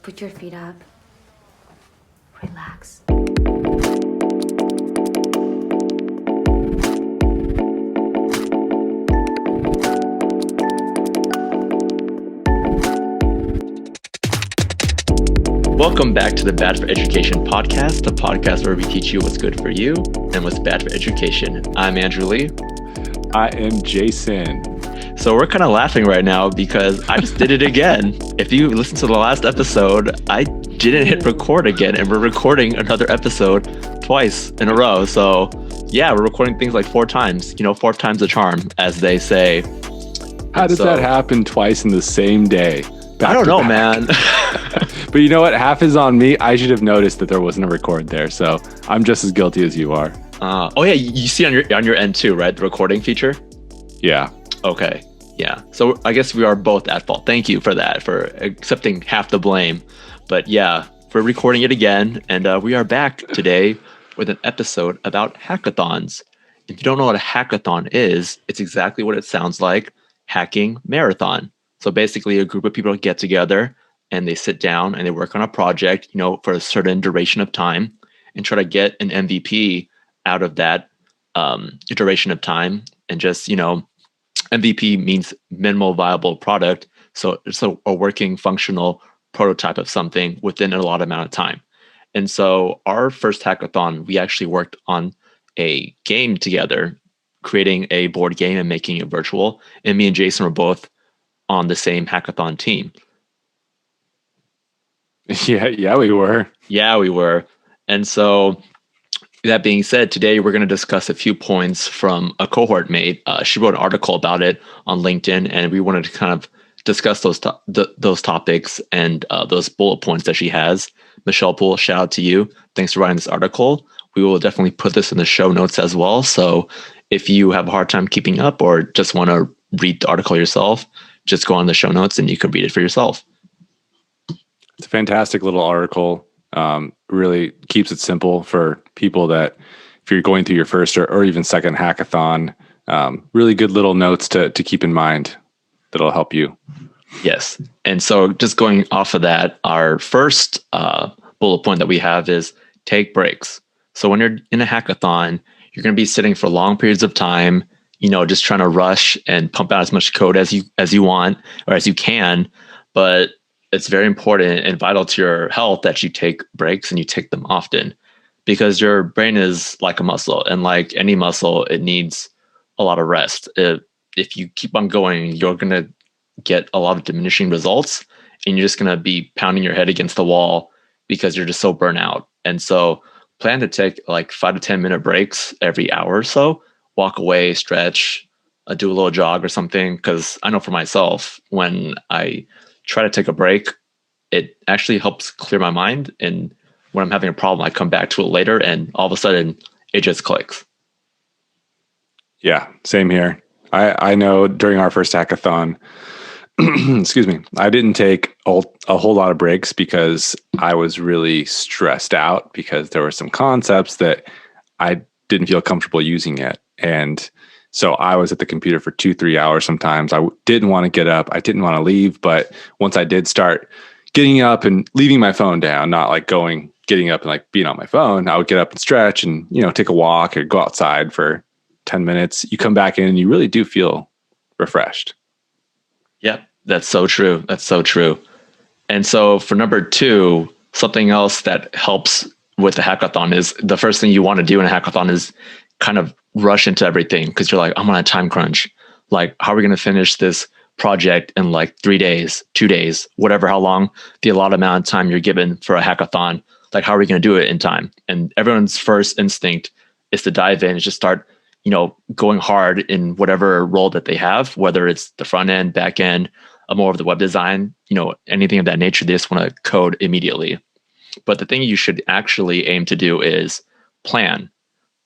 Put your feet up. Relax. Welcome back to the Bad for Education podcast, the podcast where we teach you what's good for you and what's bad for education. I'm Andrew Lee. I am Jason. So we're kind of laughing right now because I just did it again. If you listen to the last episode, I didn't hit record again, and we're recording another episode twice in a row. So yeah, we're recording things like 4 times, 4 times the charm, as they say. How does that happen twice in the same day? I don't know, man. But you know what? Half is on me. I should have noticed that there wasn't a record there. So I'm just as guilty as you are. Oh yeah, you see on your end too, right? The recording feature? Yeah. Okay. Yeah. So I guess we are both at fault. Thank you for that, for accepting half the blame. But yeah, we're recording it again. And we are back today with an episode about hackathons. If you don't know what a hackathon is, it's exactly what it sounds like, hacking marathon. So basically a group of people get together and they sit down and they work on a project, for a certain duration of time and try to get an MVP out of that duration of time. And just, MVP means minimal viable product. So it's a working functional prototype of something within a lot amount of time. And so our first hackathon, we actually worked on a game together, creating a board game and making it virtual. And me and Jason were both on the same hackathon team. Yeah, we were. Yeah, we were. And so that being said, today we're going to discuss a few points from a cohort mate. She wrote an article about it on LinkedIn, and we wanted to kind of discuss those topics and those bullet points that she has. Michelle Poole, shout out to you. Thanks for writing this article. We will definitely put this in the show notes as well. So if you have a hard time keeping up or just want to read the article yourself, just go on the show notes and you can read it for yourself. It's a fantastic little article. Really keeps it simple for people that if you're going through your first or even second hackathon, really good little notes to keep in mind that'll help you. Yes. And so just going off of that, our first bullet point that we have is take breaks. So when you're in a hackathon, you're going to be sitting for long periods of time, just trying to rush and pump out as much code as you want or as you can. But it's very important and vital to your health that you take breaks and you take them often, because your brain is like a muscle, and like any muscle, it needs a lot of rest. If you keep on going, you're going to get a lot of diminishing results, and you're just going to be pounding your head against the wall because you're just so burnt out. And so plan to take like 5 to 10 minute breaks every hour or so, walk away, stretch, do a little jog or something. Because I know for myself, when I try to take a break, it actually helps clear my mind. And when I'm having a problem, I come back to it later and all of a sudden it just clicks. Yeah, same here. I know during our first hackathon, excuse me, I didn't take a whole lot of breaks because I was really stressed out because there were some concepts that I didn't feel comfortable using yet. And so I was at the computer for 2-3 hours sometimes. I didn't want to get up. I didn't want to leave. But once I did start getting up and leaving my phone down, not like getting up and like being on my phone, I would get up and stretch and, take a walk or go outside for 10 minutes. You come back in and you really do feel refreshed. Yep, that's so true. That's so true. And so for number 2, something else that helps with the hackathon is the first thing you want to do in a hackathon is kind of rush into everything, because you're like, I'm on a time crunch. Like, how are we going to finish this project in like 3 days, 2 days, whatever, how long the allotted amount of time you're given for a hackathon? Like, how are we going to do it in time? And everyone's first instinct is to dive in and just start, going hard in whatever role that they have, whether it's the front end, back end, more of the web design, anything of that nature. They just want to code immediately. But the thing you should actually aim to do is plan,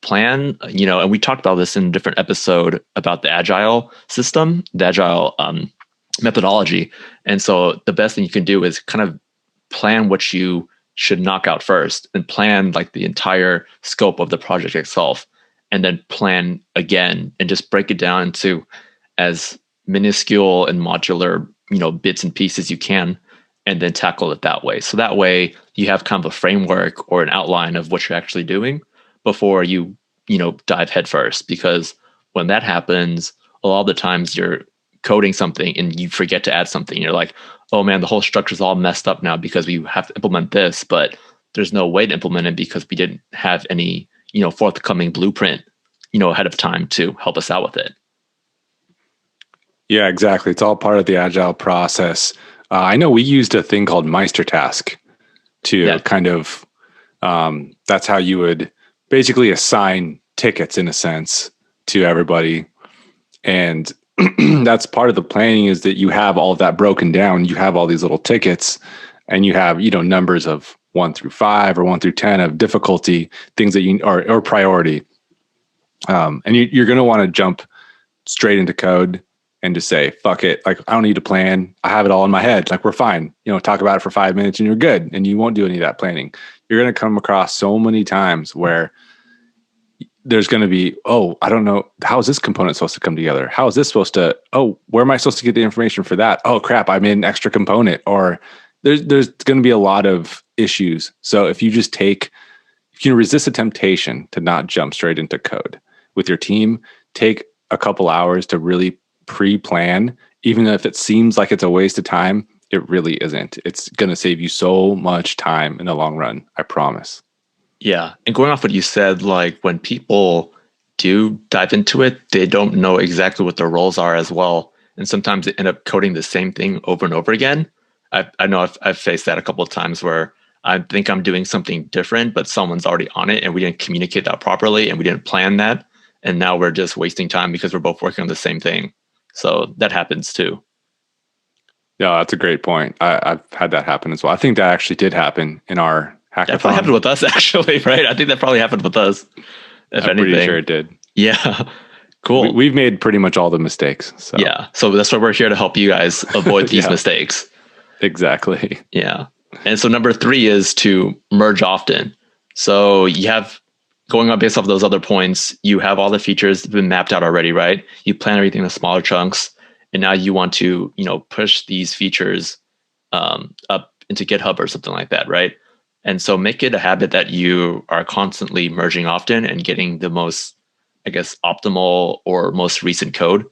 and we talked about this in a different episode about the agile system, the agile methodology. And so the best thing you can do is kind of plan what you should knock out first, and plan like the entire scope of the project itself, and then plan again and just break it down into as minuscule and modular, bits and pieces you can, and then tackle it that way. So that way you have kind of a framework or an outline of what you're actually doing before you, dive headfirst. Because when that happens, a lot of the times you're coding something and you forget to add something. You're like, oh man, the whole structure is all messed up now because we have to implement this, but there's no way to implement it because we didn't have any, forthcoming blueprint, ahead of time to help us out with it. Yeah, exactly. It's all part of the agile process. I know we used a thing called Meister Task to kind of, that's how you would basically assign tickets in a sense to everybody. And that's part of the planning, is that you have all of that broken down. You have all these little tickets and you have, numbers of 1 through 5 or 1 through 10 of difficulty, things that you are, or priority. And you're going to want to jump straight into code and just say, fuck it. Like, I don't need to plan. I have it all in my head. Like, we're fine. Talk about it for 5 minutes and you're good. And you won't do any of that planning. You're going to come across so many times where there's going to be, oh, I don't know. How is this component supposed to come together? How is this supposed to, oh, where am I supposed to get the information for that? Oh crap, I made an extra component. Or there's going to be a lot of issues. So if you resist the temptation to not jump straight into code with your team, take a couple hours to really pre-plan. Even if it seems like it's a waste of time, it really isn't. It's going to save you so much time in the long run. I promise. Yeah. And going off what you said, like when people do dive into it, they don't know exactly what their roles are as well. And sometimes they end up coding the same thing over and over again. I know I've faced that a couple of times where I think I'm doing something different, but someone's already on it and we didn't communicate that properly and we didn't plan that. And now we're just wasting time because we're both working on the same thing. So that happens too. Yeah, that's a great point. I've had that happen as well. I think that actually did happen in our hackathon. That probably happened with us, actually, right? I think that probably happened with us. I'm pretty sure it did. Yeah. Cool. We've made pretty much all the mistakes. So. Yeah. So that's why we're here to help you guys avoid these mistakes. Exactly. Yeah. And so number 3 is to merge often. So you have, going on based off those other points, you have all the features been mapped out already, right? You plan everything in smaller chunks. And now you want to, push these features up into GitHub or something like that, right? And so make it a habit that you are constantly merging often and getting the most, I guess, optimal or most recent code,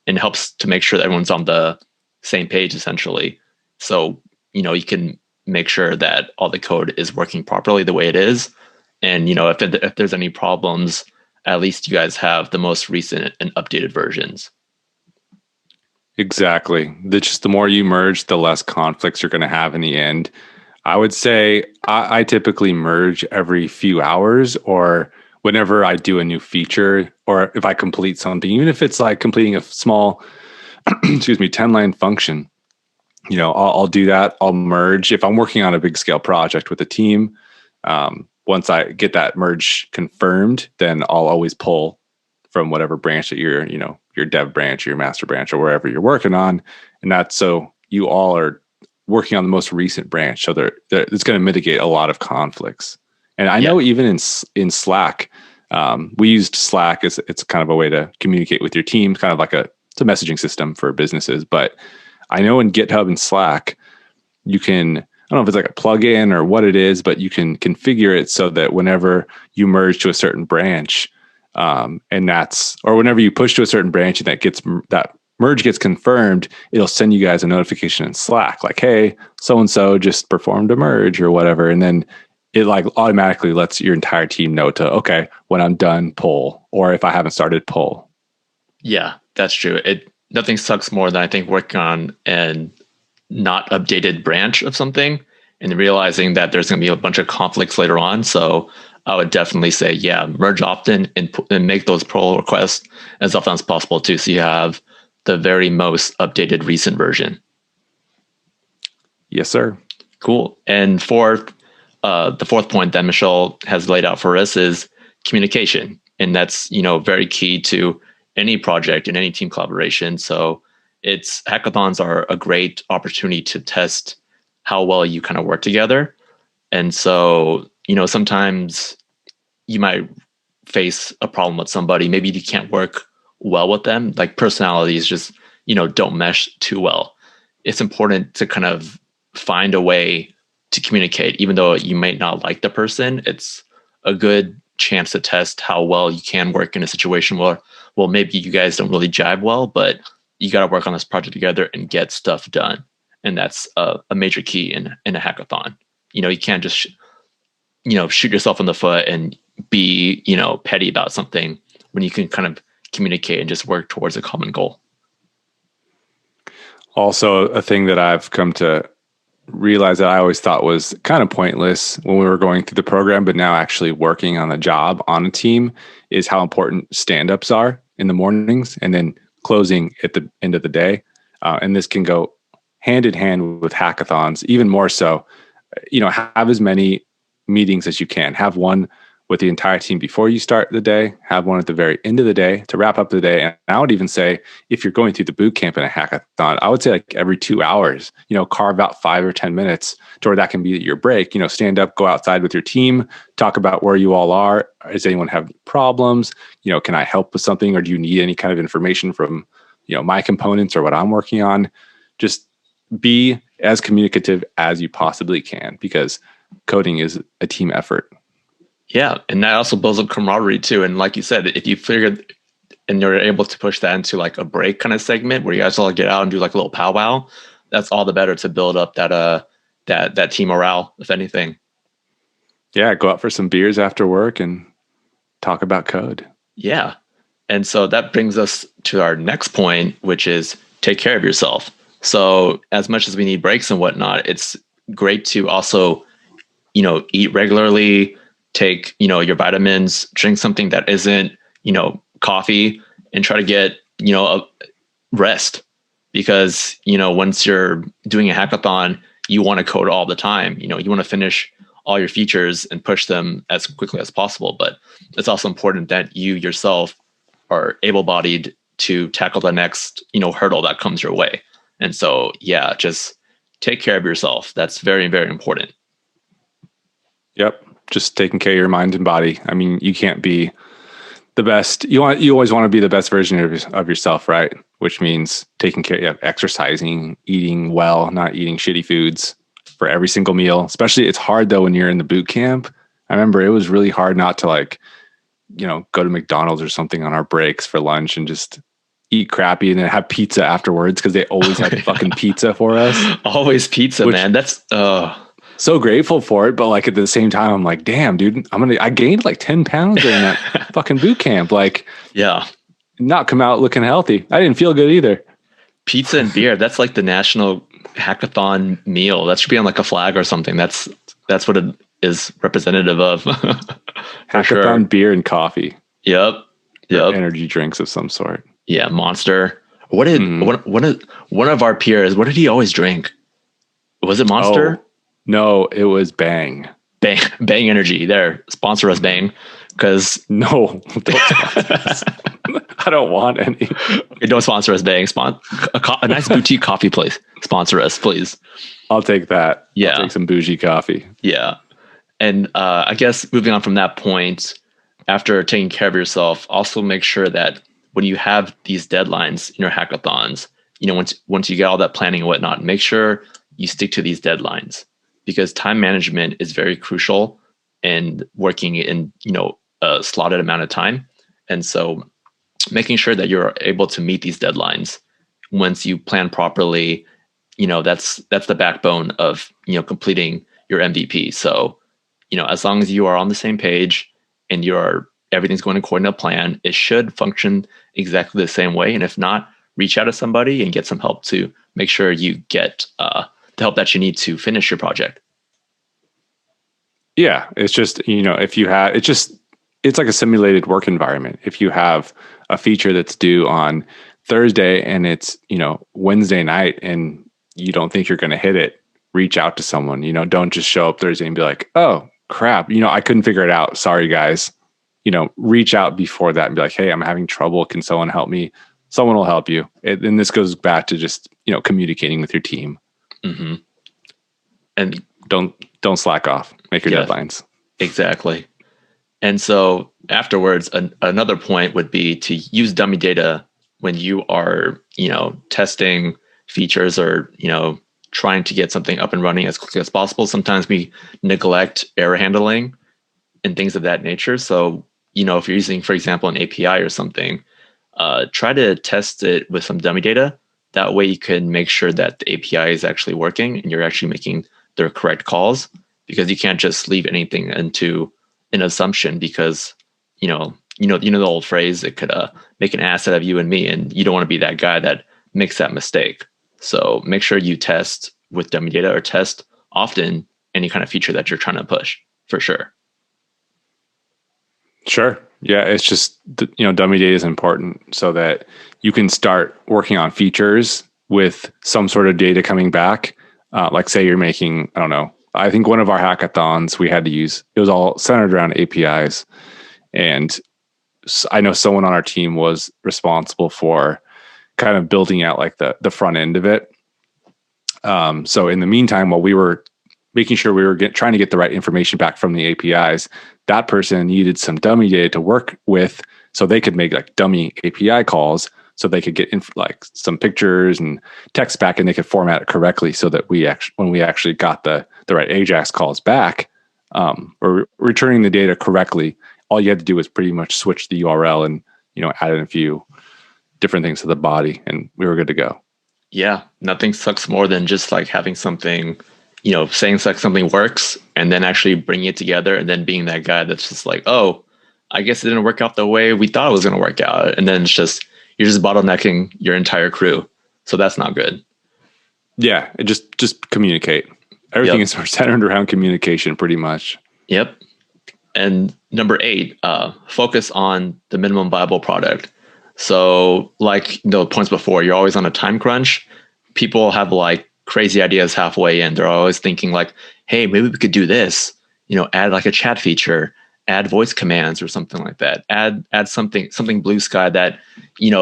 and helps to make sure that everyone's on the same page, essentially. So, you can make sure that all the code is working properly the way it is. And, if there's any problems, at least you guys have the most recent and updated versions. Exactly. The more you merge, the less conflicts you're going to have in the end. I would say I typically merge every few hours, or whenever I do a new feature, or if I complete something, even if it's like completing a small, 10-line function, I'll do that. I'll merge. If I'm working on a big scale project with a team, once I get that merge confirmed, then I'll always pull from whatever branch that you're, your dev branch, your master branch, or wherever you're working on. And that's so you all are working on the most recent branch. So it's going to mitigate a lot of conflicts. And I know even in Slack, we used Slack as it's kind of a way to communicate with your team, kind of like it's a messaging system for businesses. But I know in GitHub and Slack, you can, I don't know if it's like a plugin or what it is, but you can configure it so that whenever you merge to a certain branch, or whenever you push to a certain branch and that merge gets confirmed, it'll send you guys a notification in Slack, like, hey, so-and-so just performed a merge or whatever. And then it like automatically lets your entire team know to, okay, when I'm done, pull, or if I haven't started, pull. Yeah, that's true. Nothing sucks more than I think working on an not updated branch of something and realizing that there's going to be a bunch of conflicts later on. So I would definitely say, merge often and make those pull requests as often as possible too. So you have the very most updated recent version. Yes, sir. Cool. And the fourth point that Michelle has laid out for us is communication. And that's, very key to any project and any team collaboration. So hackathons are a great opportunity to test how well you kind of work together. And so, sometimes you might face a problem with somebody. Maybe you can't work well with them. Like personalities just, don't mesh too well. It's important to kind of find a way to communicate, even though you might not like the person. It's a good chance to test how well you can work in a situation where, well, maybe you guys don't really jive well, but you got to work on this project together and get stuff done. And that's a major key in a hackathon. You can't just, shoot yourself in the foot and be, petty about something when you can kind of communicate and just work towards a common goal. Also, a thing that I've come to realize that I always thought was kind of pointless when we were going through the program, but now actually working on the job on a team, is how important stand-ups are in the mornings and then closing at the end of the day. And this can go hand in hand with hackathons, even more so. Have as many meetings as you can. Have one with the entire team before you start the day, have one at the very end of the day to wrap up the day. And I would even say, if you're going through the boot camp in a hackathon, I would say like every 2 hours, carve out 5 or 10 minutes to where that can be your break. Stand up, go outside with your team, talk about where you all are. Does anyone have problems? Can I help with something, or do you need any kind of information from, my components or what I'm working on? Just be as communicative as you possibly can, because coding is a team effort. Yeah, and that also builds up camaraderie too. And like you said, if you figured and you're able to push that into like a break kind of segment where you guys all get out and do like a little powwow, that's all the better to build up that team morale, if anything. Yeah, go out for some beers after work and talk about code. Yeah. And so that brings us to our next point, which is take care of yourself. So as much as we need breaks and whatnot, it's great to also, eat regularly, take, your vitamins, drink something that isn't, coffee, and try to get, a rest. Because, once you're doing a hackathon, you want to code all the time. You want to finish all your features and push them as quickly as possible. But it's also important that you yourself are able-bodied to tackle the next, hurdle that comes your way. And so, yeah, just take care of yourself. That's very, very important. Yep. Just taking care of your mind and body. I mean, you can't be the best. You always want to be the best version of yourself, right? Which means taking care of exercising, eating well, not eating shitty foods for every single meal. Especially, it's hard though when you're in the boot camp. I remember it was really hard not to go to McDonald's or something on our breaks for lunch and just eat crappy and then have pizza afterwards, because they always had fucking pizza for us. Always pizza, man. That's so grateful for it, but like at the same time, I'm like, damn, dude, I gained like 10 pounds during that fucking boot camp. Like, yeah, not come out looking healthy. I didn't feel good either. Pizza and beer. That's like the national hackathon meal. That should be on like a flag or something. That's what it is representative of. Hackathon, sure. Beer and coffee. Yep. Energy drinks of some sort. Yeah. Monster. What did one of our peers, what did he always drink? Was it Monster? Oh. No, it was Bang. Bang Energy. There, sponsor us, Bang. Because no, don't sponsor us. I don't want any. Don't sponsor us, Bang. A nice boutique coffee place. Sponsor us, please. I'll take that. Yeah, I'll take some bougie coffee. Yeah, and I guess moving on from that point, after taking care of yourself, also make sure that when you have these deadlines in your hackathons, once you get all that planning and whatnot, make sure you stick to these deadlines. Because time management is very crucial in working in, a slotted amount of time. And so making sure that you're able to meet these deadlines once you plan properly, that's the backbone of, completing your MVP. So, as long as you are on the same page and everything's going according to plan, it should function exactly the same way. And if not, reach out to somebody and get some help to make sure you get, the help that you need to finish your project. Yeah, it's just, if you have, it's like a simulated work environment. If you have a feature that's due on Thursday and it's, Wednesday night and you don't think you're going to hit it, reach out to someone. Don't just show up Thursday and be like, oh crap, I couldn't figure it out. Sorry guys. Reach out before that and be like, hey, I'm having trouble. Can someone help me? Someone will help you. And this goes back to just, communicating with your team. Mm-hmm. And don't slack off. Make your deadlines. Exactly. And so afterwards, another point would be to use dummy data when you are, testing features or, trying to get something up and running as quickly as possible. Sometimes we neglect error handling and things of that nature. So, if you're using, for example, an API or something, try to test it with some dummy data. That way you can make sure that the API is actually working and you're actually making the correct calls, because you can't just leave anything into an assumption, because, the old phrase, it could make an asset of you and me, and you don't want to be that guy that makes that mistake. So make sure you test with dummy data, or test often any kind of feature that you're trying to push, for sure. Sure. Yeah, it's just, dummy data is important so that you can start working on features with some sort of data coming back. Like say you're making, I don't know, I think one of our hackathons we had to use, it was all centered around APIs. And I know someone on our team was responsible for kind of building out like the front end of it. So in the meantime, while we were making sure we were trying to get the right information back from the APIs, that person needed some dummy data to work with so they could make like dummy API calls, so they could get like some pictures and text back, and they could format it correctly so that when we actually got the right AJAX calls back, or returning the data correctly, all you had to do was pretty much switch the URL and, add in a few different things to the body, and we were good to go. Yeah, nothing sucks more than just like having something, saying like something works and then actually bringing it together, and then being that guy that's just like, oh, I guess it didn't work out the way we thought it was going to work out. And then you're just bottlenecking your entire crew. So that's not good. Yeah, just communicate. Everything is centered around communication pretty much. Yep. And number 8, focus on the minimum viable product. So like the points before, you're always on a time crunch. People have like crazy ideas halfway in. They're always thinking like, hey, maybe we could do this, add like a chat feature, add voice commands or something like that. Add something blue sky that,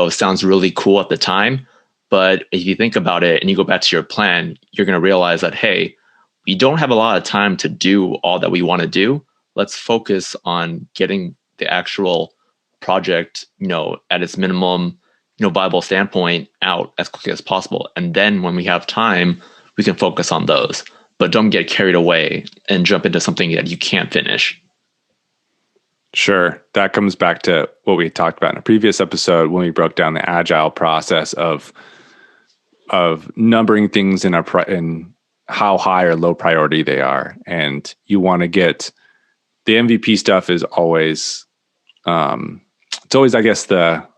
sounds really cool at the time. But if you think about it and you go back to your plan, you're going to realize that, hey, we don't have a lot of time to do all that we want to do. Let's focus on getting the actual project, at its minimum, viable standpoint out as quickly as possible. And then when we have time, we can focus on those. But don't get carried away and jump into something that you can't finish. Sure. That comes back to what we talked about in a previous episode when we broke down the agile process of numbering things in how high or low priority they are. And you want to get the MVP stuff is always, it's always, I guess, I don't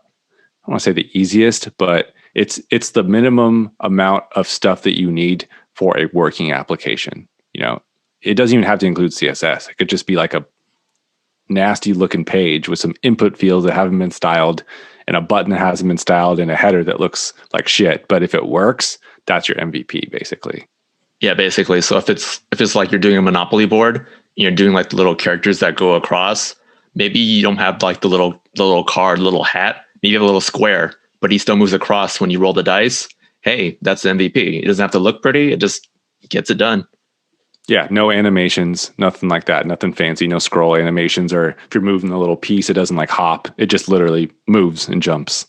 want to say the easiest, but it's the minimum amount of stuff that you need for a working application. It doesn't even have to include CSS. It could just be like a nasty looking page with some input fields that haven't been styled and a button that hasn't been styled and a header that looks like shit. But if it works, that's your MVP basically. Yeah, basically. So if it's like you're doing a Monopoly board, you're doing like the little characters that go across, maybe you don't have like the little card, little hat, maybe you have a little square, but he still moves across when you roll the dice. Hey, that's the MVP. It doesn't have to look pretty. It just gets it done. Yeah, no animations, nothing like that, nothing fancy, no scroll animations, or if you're moving a little piece, it doesn't like hop. It just literally moves and jumps.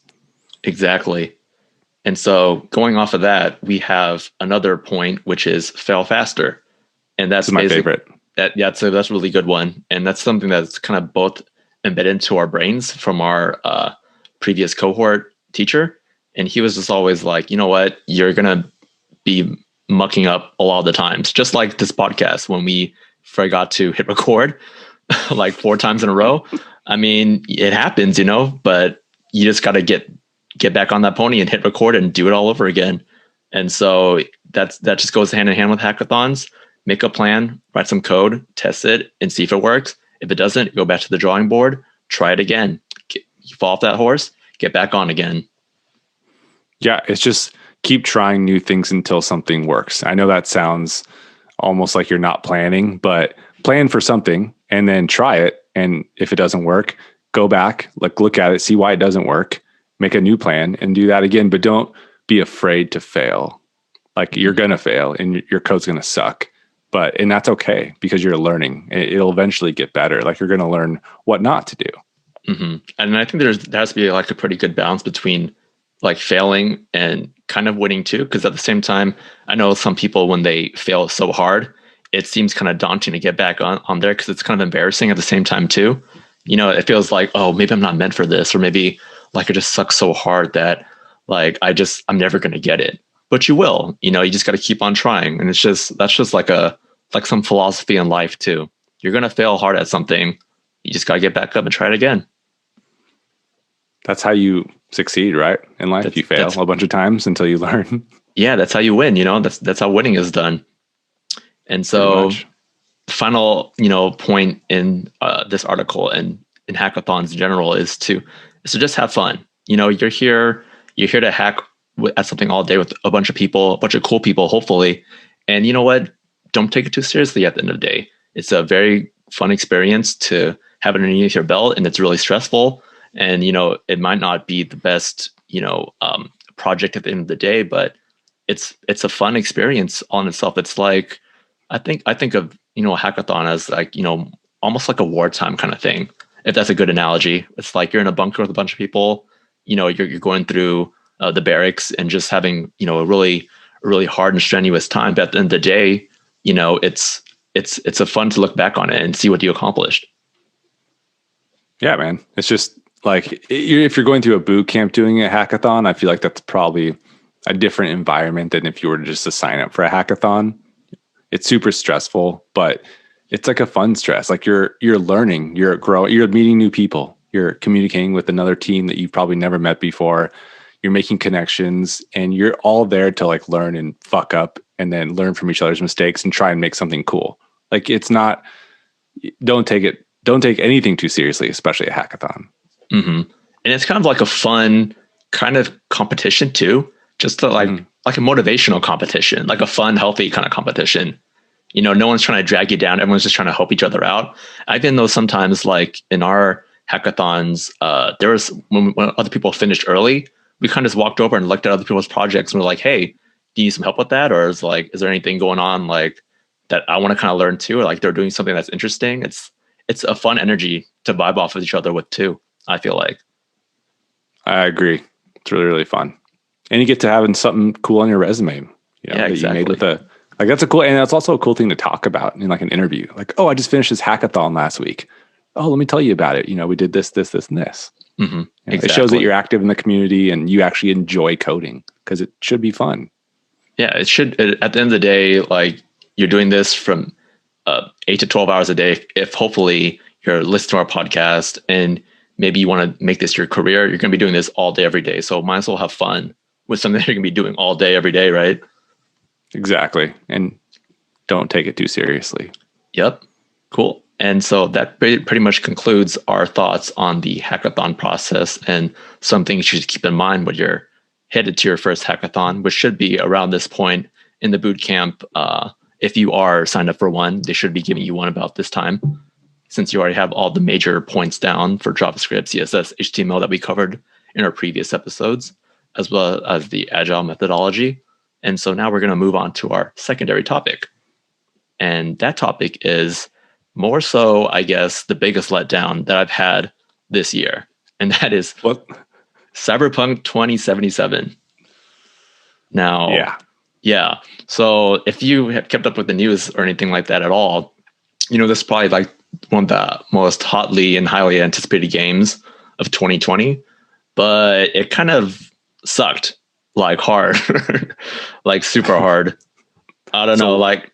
Exactly. And so going off of that, we have another point, which is fail faster. And that's my favorite. That's a really good one. And that's something that's kind of both embedded into our brains from our previous cohort teacher. And he was just always like, you know what, you're going to be mucking up a lot of the times, just like this podcast when we forgot to hit record like 4 times in a row. I mean, it happens, but you just got to get back on that pony and hit record and do it all over again. And so that just goes hand in hand with hackathons. Make a plan, write some code, test it, and see if it works. If it doesn't, go back to the drawing board, try it again. You fall off that horse, get back on again. Yeah, it's just keep trying new things until something works. I know that sounds almost like you're not planning, but plan for something and then try it. And if it doesn't work, go back, look at it, see why it doesn't work, make a new plan and do that again. But don't be afraid to fail. Like you're going to fail and your code's going to suck. And that's okay because you're learning. It'll eventually get better. Like you're going to learn what not to do. Mm-hmm. And I think there has to be like a pretty good balance between like failing and kind of winning too, because at the same time, I know some people when they fail so hard, it seems kind of daunting to get back on there because it's kind of embarrassing at the same time too. You know, it feels like, oh, maybe I'm not meant for this, or maybe like it just sucks so hard that like I'm never gonna get it. But you will, you know, you just gotta keep on trying. And that's just like some philosophy in life too. You're gonna fail hard at something. You just gotta get back up and try it again. That's how you succeed, right? In life, you fail a bunch of times until you learn. Yeah, that's how you win. You know, that's how winning is done. And so, final, you know, point in this article and in hackathons in general is to just have fun. You know, you're here to hack at something all day with a bunch of people, a bunch of cool people, hopefully. And you know what? Don't take it too seriously at the end of the day. It's a very fun experience to have it underneath your belt, and it's really stressful. And you know, it might not be the best, you know, project at the end of the day, but it's a fun experience on itself. It's like I think of, you know, a hackathon as like, you know, almost like a wartime kind of thing, if that's a good analogy. It's like you're in a bunker with a bunch of people. You know, you're going through the barracks and just having, you know, a really hard and strenuous time. But at the end of the day, you know, it's a fun to look back on it and see what you accomplished. Yeah, man. It's just like if you're going through a boot camp doing a hackathon, I feel like that's probably a different environment than if you were to just to sign up for a hackathon. It's super stressful, but it's like a fun stress. Like you're learning, you're growing, you're meeting new people, you're communicating with another team that you've probably never met before. You're making connections, and you're all there to like learn and fuck up and then learn from each other's mistakes and try and make something cool. Like it's not, don't take anything too seriously, especially a hackathon. Mm-hmm. And it's kind of like a fun kind of competition too, just to like a motivational competition, like a fun, healthy kind of competition. You know, no one's trying to drag you down. Everyone's just trying to help each other out. I even know sometimes like in our hackathons, there was when other people finished early, we kind of just walked over and looked at other people's projects and we're like, hey, do you need some help with that? Or is there anything going on like that I want to kind of learn too? Or like they're doing something that's interesting. It's a fun energy to vibe off of each other with too, I feel like. I agree. It's really, really fun. And you get to having something cool on your resume. You know, yeah, exactly. You made with like that's a cool, and that's also a cool thing to talk about in like an interview. Like, oh, I just finished this hackathon last week. Oh, let me tell you about it. You know, we did this, this, this, and this. Mm-hmm. Exactly. It shows that you're active in the community and you actually enjoy coding because it should be fun. Yeah, it should. At the end of the day, like you're doing this from 8 to 12 hours a day. If hopefully you're listening to our podcast and maybe you want to make this your career, you're going to be doing this all day, every day. So might as well have fun with something that you're going to be doing all day, every day, right? Exactly. And don't take it too seriously. Yep. Cool. And so that pretty much concludes our thoughts on the hackathon process and some things you should keep in mind when you're headed to your first hackathon, which should be around this point in the boot camp. If you are signed up for one, they should be giving you one about this time, since you already have all the major points down for JavaScript, CSS, HTML that we covered in our previous episodes, as well as the agile methodology. And so now we're going to move on to our secondary topic. And that topic is more so, I guess, the biggest letdown that I've had this year. And that is what? Cyberpunk 2077. Now, yeah. So if you have kept up with the news or anything like that at all, you know, this is probably like one of the most hotly and highly anticipated games of 2020, but it kind of sucked like hard, like super hard. I don't know, like.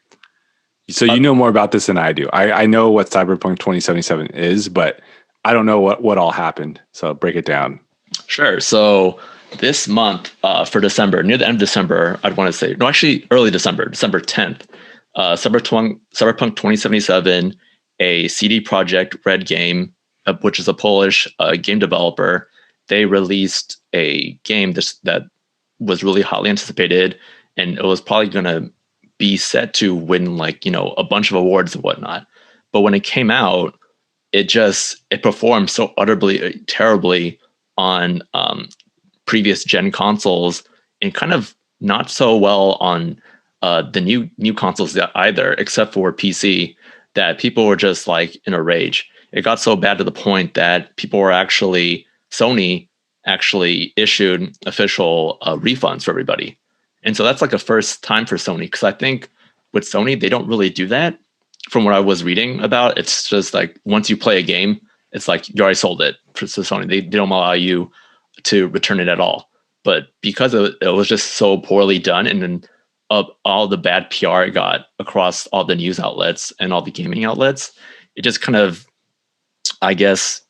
So you know more about this than I do. I know what Cyberpunk 2077 is, but I don't know what all happened. So break it down. Sure. So this month for December, near the end of December, I'd want to say, no, actually early December 10th, Cyberpunk 2077, a CD Projekt Red game, which is a Polish game developer, they released a game that was really hotly anticipated, and it was probably going to be set to win like, you know, a bunch of awards and whatnot. But when it came out, it performed so utterly terribly on previous gen consoles, and kind of not so well on the new consoles either, except for PC, that people were just like in a rage. It got so bad to the point that people were actually, Sony actually issued official refunds for everybody. And so that's like a first time for Sony, because I think with Sony, they don't really do that. From what I was reading about, it's just like once you play a game, it's like you already sold it to Sony. They don't allow you to return it at all. But because it was just so poorly done, and then all the bad PR it got across all the news outlets and all the gaming outlets, it just kind of, I guess,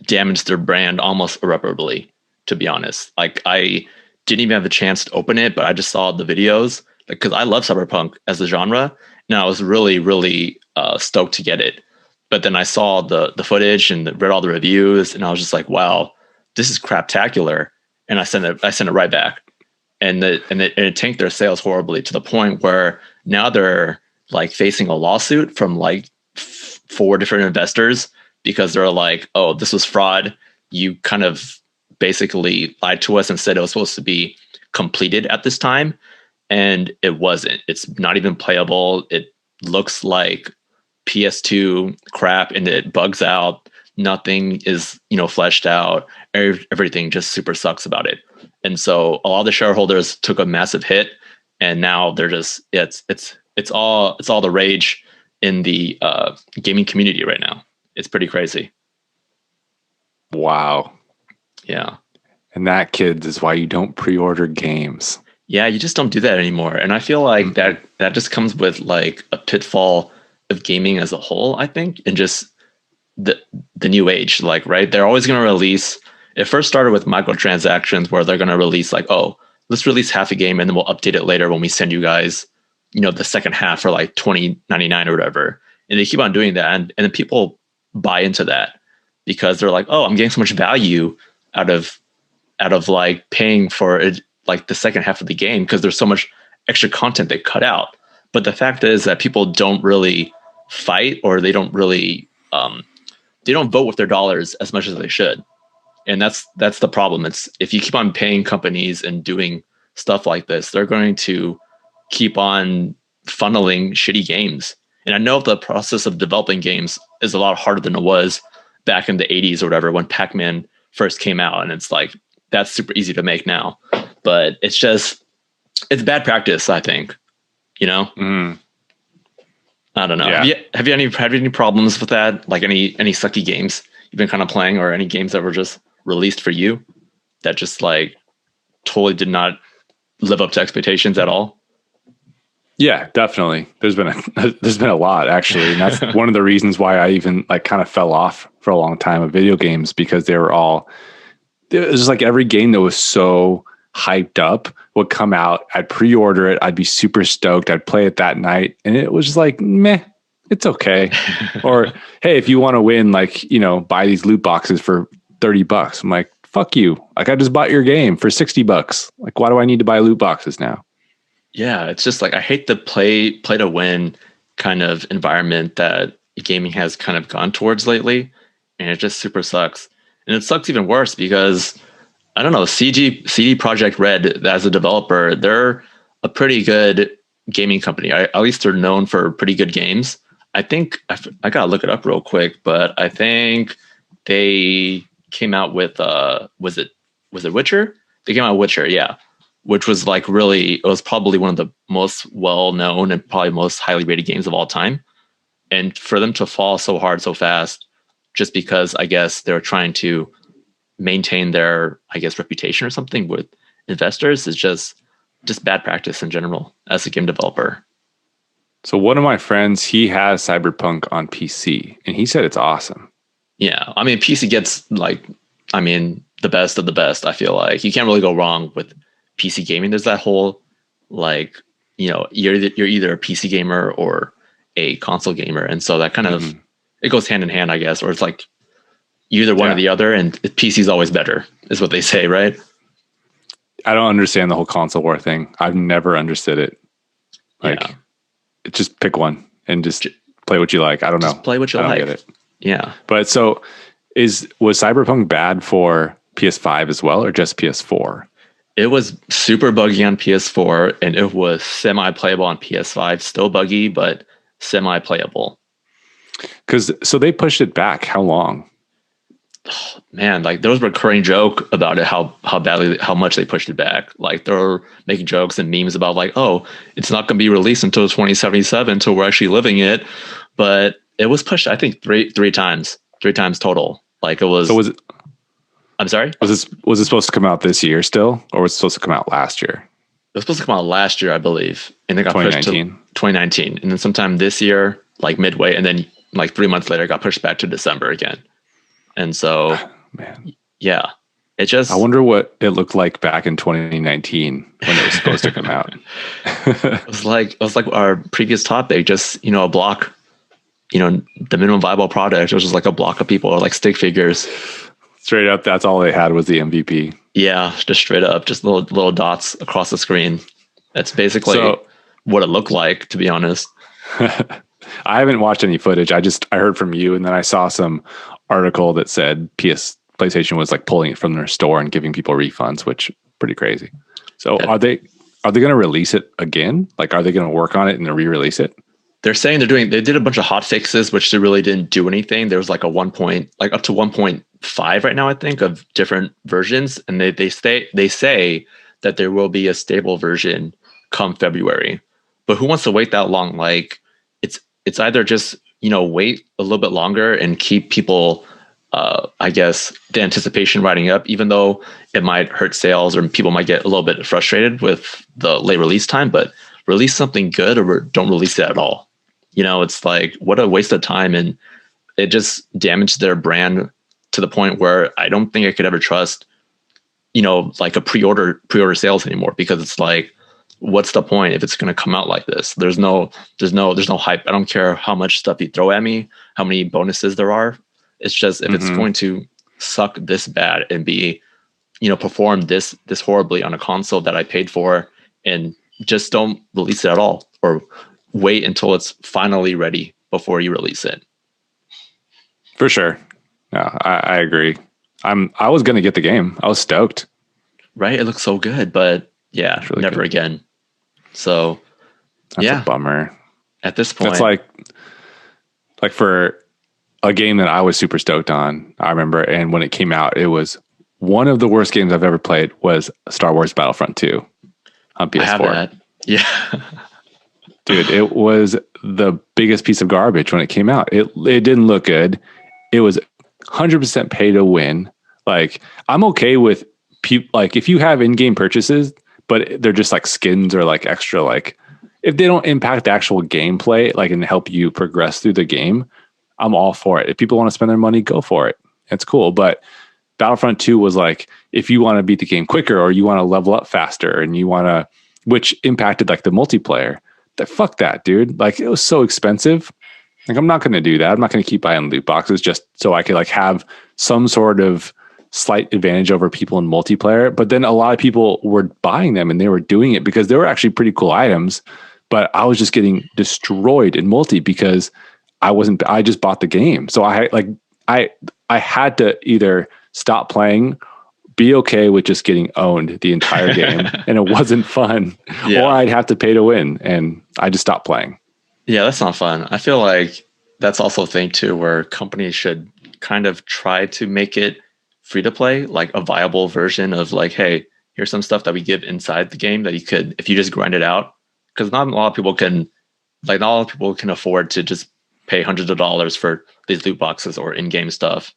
damaged their brand almost irreparably, to be honest. Like, I didn't even have the chance to open it, but I just saw the videos, because I love Cyberpunk as a genre, and I was really, really stoked to get it. But then I saw the footage and read all the reviews, and I was just like, wow, this is craptacular. And I sent it right back. And it tanked their sales horribly, to the point where now they're like facing a lawsuit from like 4 different investors, because they're like, oh, this was fraud. You kind of basically lied to us and said it was supposed to be completed at this time. And it wasn't. It's not even playable. It looks like PS2 crap, and it bugs out. Nothing is, fleshed out. Everything just super sucks about it. And so a lot of the shareholders took a massive hit, and now they're just, it's all the rage in the gaming community right now. It's pretty crazy. Wow. Yeah. And that, kids, is why you don't pre-order games. Yeah, you just don't do that anymore. And I feel like that just comes with like a pitfall of gaming as a whole, I think, and just the new age. Like, right, they're always going to release. It first started with microtransactions, where they're going to release like, oh, let's release half a game and then we'll update it later when we send you guys, the second half for like $20.99 or whatever. And they keep on doing that, and then people buy into that, because they're like, oh, I'm getting so much value out of like paying for it, like the second half of the game, because there's so much extra content they cut out. But the fact is that people don't really fight, or they don't really they don't vote with their dollars as much as they should. And that's the problem. It's, if you keep on paying companies and doing stuff like this, they're going to keep on funneling shitty games. And I know the process of developing games is a lot harder than it was back in the 80s or whatever, when Pac-Man first came out. And it's like, that's super easy to make now. But it's bad practice, I think. I don't know. Yeah. Have you had any problems with that? Like any sucky games you've been kind of playing, or any games that were just released for you that just like totally did not live up to expectations at all? Yeah, definitely. There's been a lot, actually. And that's one of the reasons why I even like kind of fell off for a long time of video games, because it was just like every game that was so hyped up would come out. I'd pre-order it. I'd be super stoked. I'd play it that night, and it was just like, meh, it's okay. Or, hey, if you want to win, like, buy these loot boxes for $30. I'm like, fuck you. Like, I just bought your game for $60. Like, why do I need to buy loot boxes now? Yeah, it's just like, I hate the play to win kind of environment that gaming has kind of gone towards lately, and it just super sucks. And it sucks even worse because, I don't know, CD Projekt Red, as a developer, they're a pretty good gaming company. At least they're known for pretty good games. I think I gotta look it up real quick, but I think they came out with was it Witcher? They came out with Witcher, yeah, which was like it was probably one of the most well known and probably most highly rated games of all time. And for them to fall so hard so fast, just because I guess they're trying to maintain their, I guess, reputation or something with investors, is just bad practice in general as a game developer. So one of my friends, he has Cyberpunk on PC, and he said it's awesome. Yeah, I mean, PC gets the best of the best. I feel like you can't really go wrong with PC gaming. There's that whole like, you're either a PC gamer or a console gamer, and so that kind of it goes hand in hand, I guess. Or it's like either one or the other, and PC is always better, is what they say, right? I don't understand the whole console war thing. I've never understood it. Like, just pick one and just play what you like. I don't know. Play what you like. Get it. Yeah. But so was Cyberpunk bad for PS5 as well, or just PS4? It was super buggy on PS4, and it was semi-playable on PS5. Still buggy, but semi-playable. So they pushed it back. How long? man, like there was a recurring joke about it, how much they pushed it back. Like they're making jokes and memes about like, oh, it's not going to be released until 2077 until we're actually living it. But it was pushed, I think three times total. Like it was. So was it? I'm sorry. Was it supposed to come out this year still, or was it supposed to come out last year? It was supposed to come out last year, I believe, and it got pushed to 2019, and then sometime this year, like midway, and then like 3 months later, it got pushed back to December again. And so, man, yeah, it just. I wonder what it looked like back in 2019 when it was supposed to come out. It was like our previous topic, just a block. The minimum viable product was just like a block of people, or like stick figures. Straight up, that's all they had was the MVP. Yeah, just straight up, just little dots across the screen. That's basically what it looked like, to be honest. I haven't watched any footage. I heard from you, and then I saw some article that said PlayStation was like pulling it from their store and giving people refunds, which pretty crazy. So are they going to release it again? Like, are they going to work on it and re-release it? They're saying they did a bunch of hot fixes, which they really didn't do anything. There was like up to 1.5 right now, I think, of different versions. And they say that there will be a stable version come February. But who wants to wait that long? Like it's either just, wait a little bit longer and keep people, I guess, the anticipation riding up, even though it might hurt sales or people might get a little bit frustrated with the late release time, but release something good or don't release it at all. It's like, what a waste of time. And it just damaged their brand to the point where I don't think I could ever trust, like a pre-order sales anymore, because it's like, what's the point if it's going to come out like this? There's no hype. I don't care how much stuff you throw at me, how many bonuses there are. It's just, if it's going to suck this bad and be, perform this horribly on a console that I paid for, and just don't release it at all, or wait until it's finally ready before you release it. For sure. No, I agree. I was going to get the game. I was stoked. Right. It looks so good, but yeah, really never good. Again. So that's a bummer. At this point, it's like for a game that I was super stoked on, I remember, and when it came out, it was one of the worst games I've ever played was Star Wars Battlefront 2 on PS4. I have that. Yeah. Dude, it was the biggest piece of garbage when it came out. It didn't look good. It was 100% pay to win. Like, I'm okay with like if you have in-game purchases, but they're just like skins or like extra, like if they don't impact the actual gameplay, like, and help you progress through the game, I'm all for it. If people want to spend their money, go for it. It's cool. But Battlefront 2 was like, if you want to beat the game quicker or you want to level up faster and you want to, which impacted like the multiplayer, fuck that, dude. Like, it was so expensive. Like, I'm not going to do that. I'm not going to keep buying loot boxes just so I could like have some sort of slight advantage over people in multiplayer. But then a lot of people were buying them and they were doing it because they were actually pretty cool items. But I was just getting destroyed in multi because I just bought the game. So I had to either stop playing, be okay with just getting owned the entire game, and it wasn't fun, or I'd have to pay to win, and I just stopped playing. Yeah, that's not fun. I feel like that's also a thing too, where companies should kind of try to make it free to play, like a viable version of like, hey, here's some stuff that we give inside the game that you could, if you just grind it out, because not a lot of people can afford to just pay hundreds of dollars for these loot boxes or in-game stuff.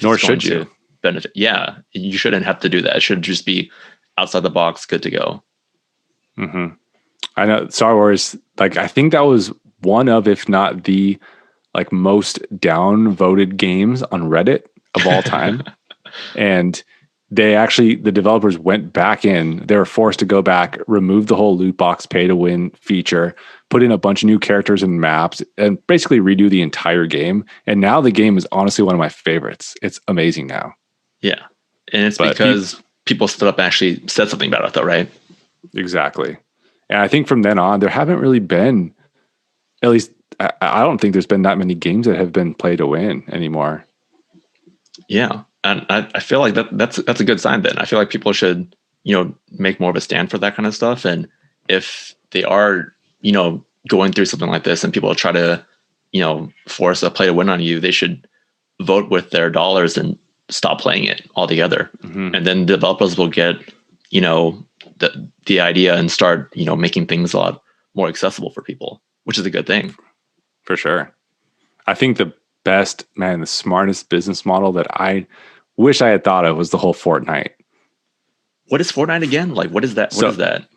Nor should you. Benefit. Yeah, you shouldn't have to do that. It should just be outside the box, good to go. Mm-hmm. I know Star Wars, like, I think that was one of, if not the like most downvoted games on Reddit of all time. And the developers went back in, they were forced to go back, remove the whole loot box pay to win feature, put in a bunch of new characters and maps, and basically redo the entire game. And now the game is honestly one of my favorites. It's amazing now. Yeah. And it's because people stood up and actually said something about it though, right? Exactly. And I think from then on, there haven't really been, at least I don't think there's been that many games that have been play to win anymore. Yeah. And I feel like that's a good sign then. I feel like people should, make more of a stand for that kind of stuff. And if they are, going through something like this and people try to, force a play to win on you, they should vote with their dollars and stop playing it altogether. Mm-hmm. And then developers will get, the idea and start, making things a lot more accessible for people, which is a good thing. For sure. I think the smartest business model that I wish I had thought of was the whole Fortnite. What is Fortnite again? Like, what is that? What is that?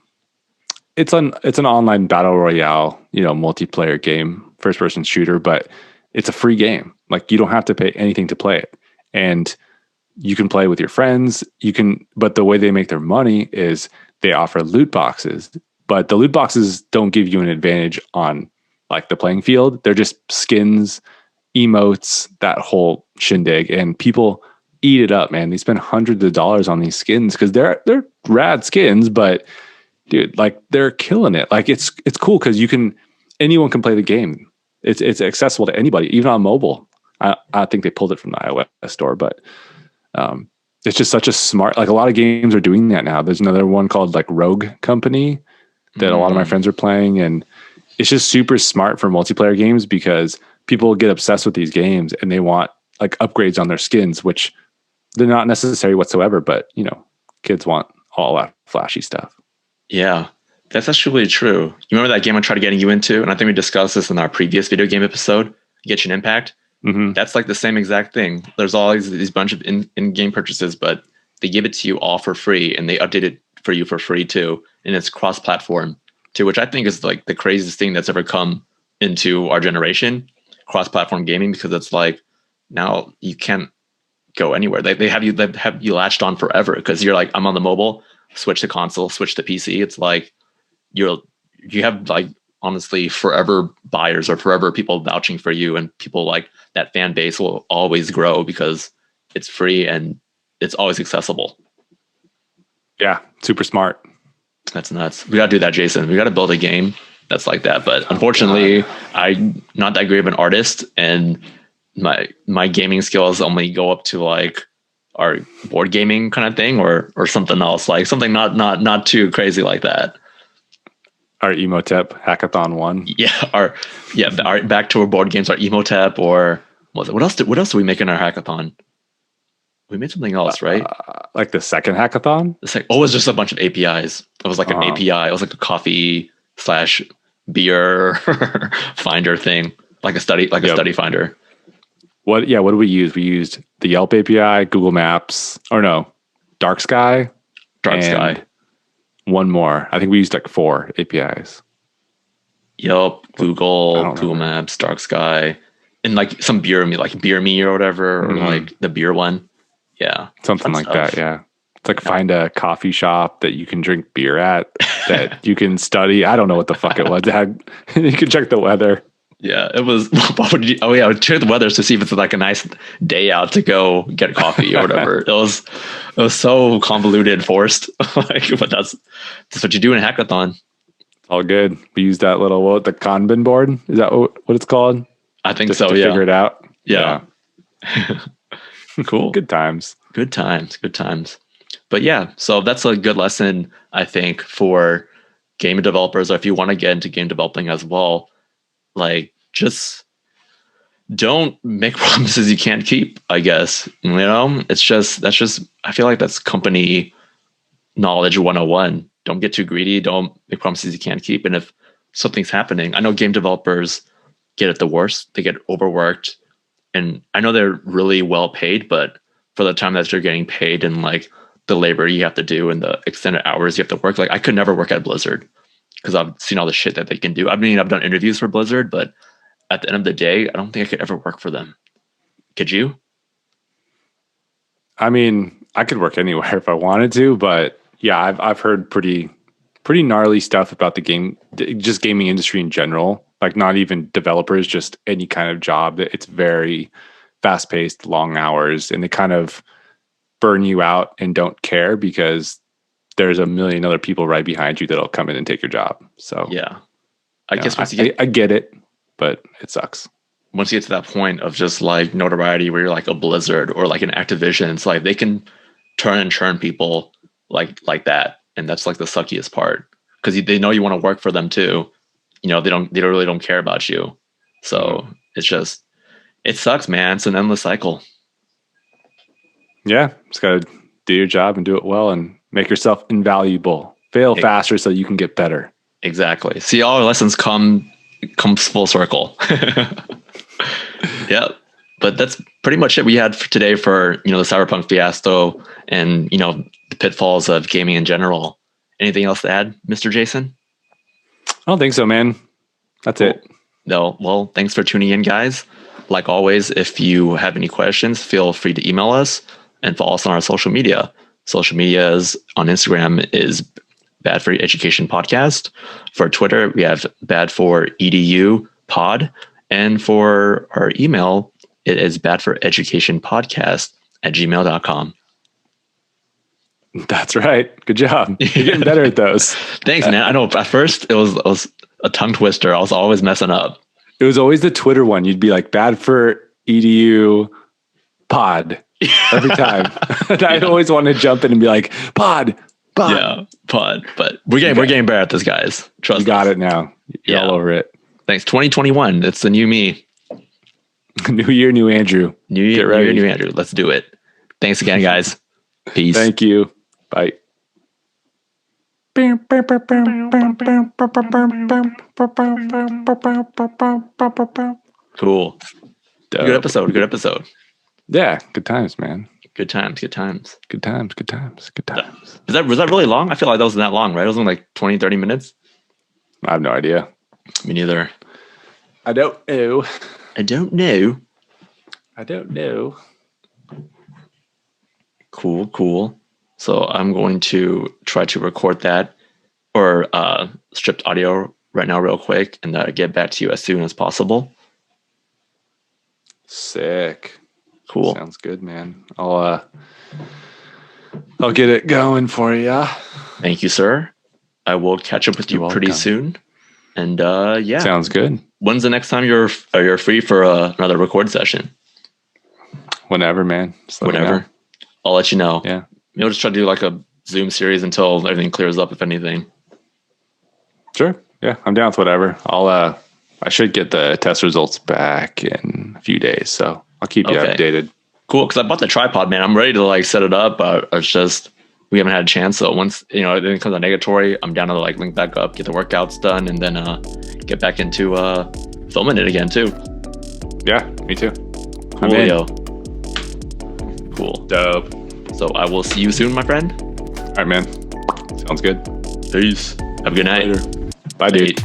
It's an online battle royale, multiplayer game, first person shooter, but it's a free game. Like, you don't have to pay anything to play it. And you can play with your friends. But the way they make their money is they offer loot boxes, but the loot boxes don't give you an advantage on like the playing field. They're just skins, emotes, that whole shindig, and people eat it up, man. They spend hundreds of dollars on these skins because they're rad skins, but dude, like they're killing it. Like it's cool because anyone can play the game. It's accessible to anybody, even on mobile. I think they pulled it from the iOS store, but it's just such a smart, like a lot of games are doing that now. There's another one called like Rogue Company that a lot of my friends are playing, and it's just super smart for multiplayer games because people get obsessed with these games and they want like upgrades on their skins, which they're not necessary whatsoever, but kids want all that flashy stuff. Yeah, that's actually really true. You remember that game I tried getting you into? And I think we discussed this in our previous video game episode, Genshin Impact. Mm-hmm. That's like the same exact thing. There's always these bunch of in-game purchases, but they give it to you all for free, and they update it for you for free too. And it's cross-platform too, which I think is like the craziest thing that's ever come into our generation, cross-platform gaming, because it's like now you can't go anywhere. They have you latched on forever because you're like, I'm on the mobile, switch to console, switch to PC. It's like you have like honestly forever buyers or forever people vouching for you, and people like that fan base will always grow because it's free and it's always accessible. Yeah, super smart. That's nuts. We gotta do that, Jason. We gotta build a game that's like that. But unfortunately, I'm not that great of an artist, and my gaming skills only go up to like our board gaming kind of thing, or something else, like something not too crazy like that. Our Emotep Hackathon 1. Our back to our board games, our Emotep, or what else did we make in our hackathon? We made something else, right? Like the second hackathon? It was just a bunch of APIs. It was like an API. It was like a coffee / beer finder thing, like a study study finder. What did we use? We used the Yelp API, Google Maps, Dark Sky. One more. I think we used like 4 APIs. Yelp, Google Maps, Dark Sky, and like some beer me or whatever, or like the beer one. Yeah. Something like that. Yeah. It's like find a coffee shop that you can drink beer at, that you can study. I don't know what the fuck it was. You can check the weather. Yeah, it was. What would you? Oh yeah, I would check the weather to see if it's like a nice day out to go get coffee or whatever. It was so convoluted, forced. But that's what you do in a hackathon. All good. We used that little the Kanban board. Is that what it's called? I think just so. To figure it out. Yeah. Cool. Good times. Good times. But yeah, so that's a good lesson, I think, for game developers, or if you want to get into game developing as well. Like, just don't make promises you can't keep, I guess. That's just I feel like that's company knowledge 101. Don't get too greedy. Don't make promises you can't keep. And if something's happening, I know game developers get it the worst. They get overworked, and I know they're really well paid, but for the time that you're getting paid and like the labor you have to do and the extended hours you have to work, like I could never work at Blizzard, because I've seen all the shit that they can do. I mean, I've done interviews for Blizzard, but at the end of the day, I don't think I could ever work for them. Could you? I mean, I could work anywhere if I wanted to, but yeah, I've heard pretty gnarly stuff about the gaming industry in general. Like not even developers, just any kind of job. It's very fast paced, long hours, and they kind of burn you out and don't care because there's a million other people right behind you that'll come in and take your job. So yeah, I guess I get it, but it sucks. Once you get to that point of just like notoriety where you're like a Blizzard or like an Activision, it's like they can turn and churn people like that. And that's like the suckiest part, because they know you want to work for them too. They really don't care about you. So it sucks, man. It's an endless cycle. Yeah, just got to do your job and do it well and make yourself invaluable. Fail faster so you can get better. Exactly. See, all our lessons comes full circle. Yeah. But that's pretty much it we had for today for, the Cyberpunk fiasco and, the pitfalls of gaming in general. Anything else to add, Mr. Jason? I don't think so, man. That's it. No. Well, thanks for tuning in, guys. Like always, if you have any questions, feel free to email us and follow us on our social media. Social media is on Instagram is Bad for Education Podcast. For Twitter, we have Bad for EDU Pod. And for our email, it is badforeducationpodcast@gmail.com. That's right. Good job. You're getting better at those. Thanks, man. I know at first it was a tongue twister. I was always messing up. It was always the Twitter one. You'd be like, Bad for EDU Pod every time. I'd always want to jump in and be like, Pod. Yeah, Pod. But we're getting better at this, guys. Trust us. You got it now. You're all over it. Thanks. 2021. It's the new me. New year, new Andrew. New year, new Andrew. Let's do it. Thanks again, guys. Peace. Thank you. Bye. Cool. Dope. Good episode. Yeah, good times, man. Good times. Good times. Was that really long? I feel like that wasn't that long, right? It was only like 20, 30 minutes. I have no idea. Me neither. I don't know. Cool. So I'm going to try to record that or stripped audio right now real quick and get back to you as soon as possible. Sick. Cool. Sounds good, man. I'll get it going for you. Thank you, sir. I will catch up with you pretty soon. And yeah. Sounds good. When's the next time you're free for another record session? Whenever, man. Whenever. I'll let you know. Yeah. Maybe I'll just try to do like a Zoom series until everything clears up, if anything. Sure. Yeah, I'm down with whatever. I should get the test results back in a few days, so I'll keep you updated. Cool, because I bought the tripod, man. I'm ready to like set it up. It's just we haven't had a chance. So once it comes out negatory, I'm down to like link back up, get the workouts done, and then get back into filming it again too. Yeah, me too. Coolio. Cool. Dope. So I will see you soon, my friend. All right, man. Sounds good. Peace. Have a good night. Later. Bye, dude.